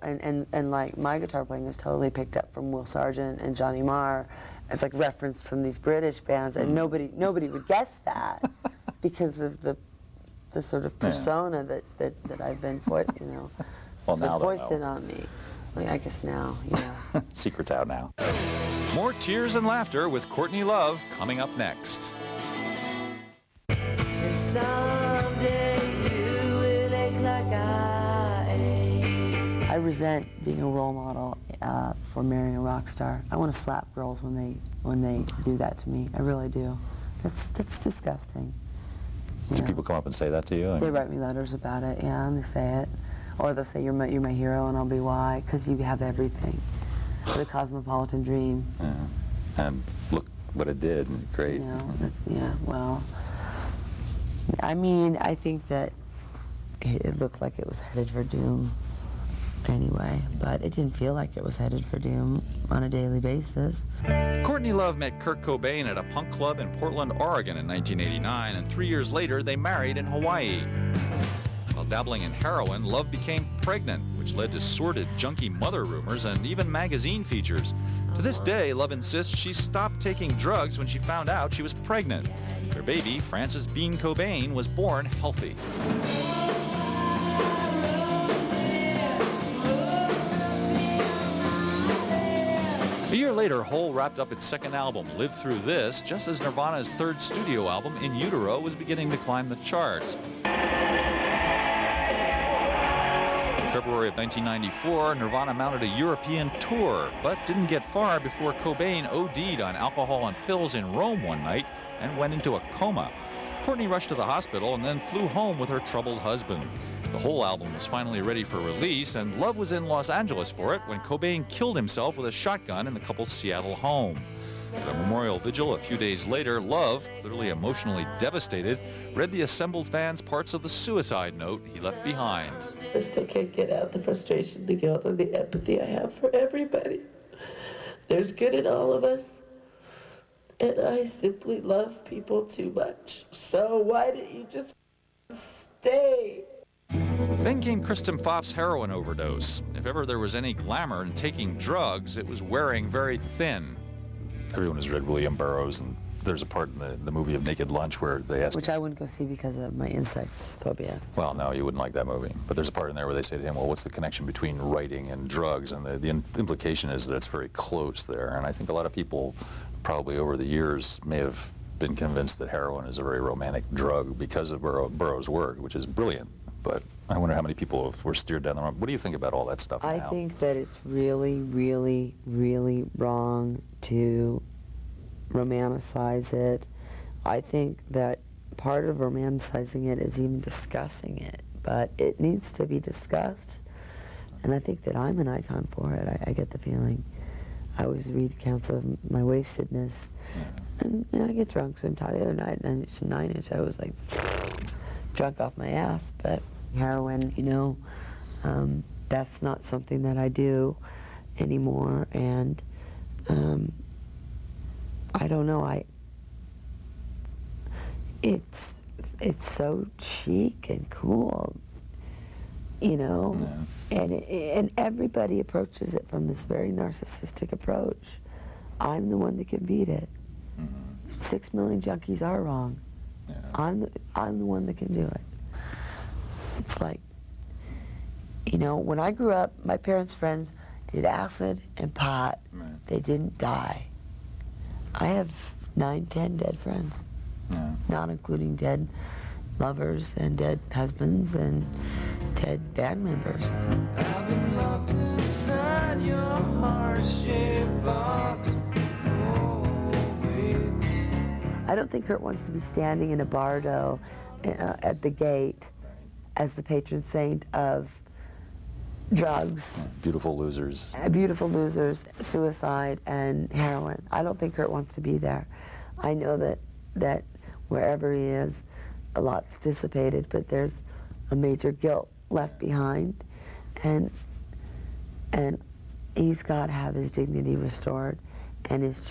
And like my guitar playing was totally picked up from Will Sargent and Johnny Marr as like referenced from these British bands, and nobody would guess that because of the sort of persona that I've been well, now foisted on me. Well, I guess now, yeah. Secret's out now. More tears and laughter with Courtney Love coming up next. I resent being a role model for marrying a rock star. I want to slap girls when they do that to me. I really do. That's disgusting. Do people come up and say that to you? They write me letters about it, yeah, and they say it. Or they'll say, you're my hero, and I'll be why, because you have everything. The cosmopolitan dream. Yeah. And look what it did, and great. Yeah, well, I mean, I think that it looked like it was headed for doom anyway, but it didn't feel like it was headed for doom on a daily basis. Courtney Love met Kurt Cobain at a punk club in Portland, Oregon in 1989, and 3 years later they married in Hawaii. While dabbling in heroin, Love became pregnant, which led to sordid, junky mother rumors and even magazine features. To this day, Love insists she stopped taking drugs when she found out she was pregnant. Their baby, Frances Bean Cobain, was born healthy. A year later, Hole wrapped up its second album, Live Through This, just as Nirvana's third studio album, In Utero, was beginning to climb the charts. In February of 1994, Nirvana mounted a European tour, but didn't get far before Cobain OD'd on alcohol and pills in Rome one night and went into a coma. Courtney rushed to the hospital and then flew home with her troubled husband. The whole album was finally ready for release, and Love was in Los Angeles for it when Cobain killed himself with a shotgun in the couple's Seattle home. At a memorial vigil a few days later, Love, clearly emotionally devastated, read the assembled fans parts of the suicide note he left behind. I still can't get out the frustration, the guilt, and the empathy I have for everybody. There's good in all of us, and I simply love people too much. So why didn't you just stay? Then came Kristen Pfaff's heroin overdose. If ever there was any glamour in taking drugs, it was wearing very thin. Everyone has read William Burroughs, and there's a part in the movie of Naked Lunch where they ask... Which I wouldn't go see because of my insect phobia. Well, no, you wouldn't like that movie. But there's a part in there where they say to him, well, what's the connection between writing and drugs? And the implication is that it's very close there. And I think a lot of people probably over the years may have been convinced that heroin is a very romantic drug because of Burroughs' work, which is brilliant. But I wonder how many people were steered down the wrong. What do you think about all that stuff now? I think that it's really, really, really wrong to romanticize it. I think that part of romanticizing it is even discussing it, but it needs to be discussed, and I think that I'm an icon for it. I get the feeling. I always read accounts of my wastedness, and I get drunk sometimes. The other night, and it's 9-inch, I was like drunk off my ass, but heroin, that's not something that I do anymore, and I don't know, it's so chic and cool, and everybody approaches it from this very narcissistic approach. I'm the one that can beat it. 6 million junkies are wrong. I'm the one that can do it. It's like, when I grew up, my parents' friends did acid and pot. They didn't die. I have 9, 10 dead friends, not including dead lovers and dead husbands and dead band members. I've been locked inside your heart-shaped box for weeks. I don't think Kurt wants to be standing in a bardo at the gate as the patron saint of drugs. Beautiful losers. Beautiful losers, suicide, and heroin. I don't think Kurt wants to be there. I know that wherever he is, a lot's dissipated, but there's a major guilt left behind, and he's got to have his dignity restored and his true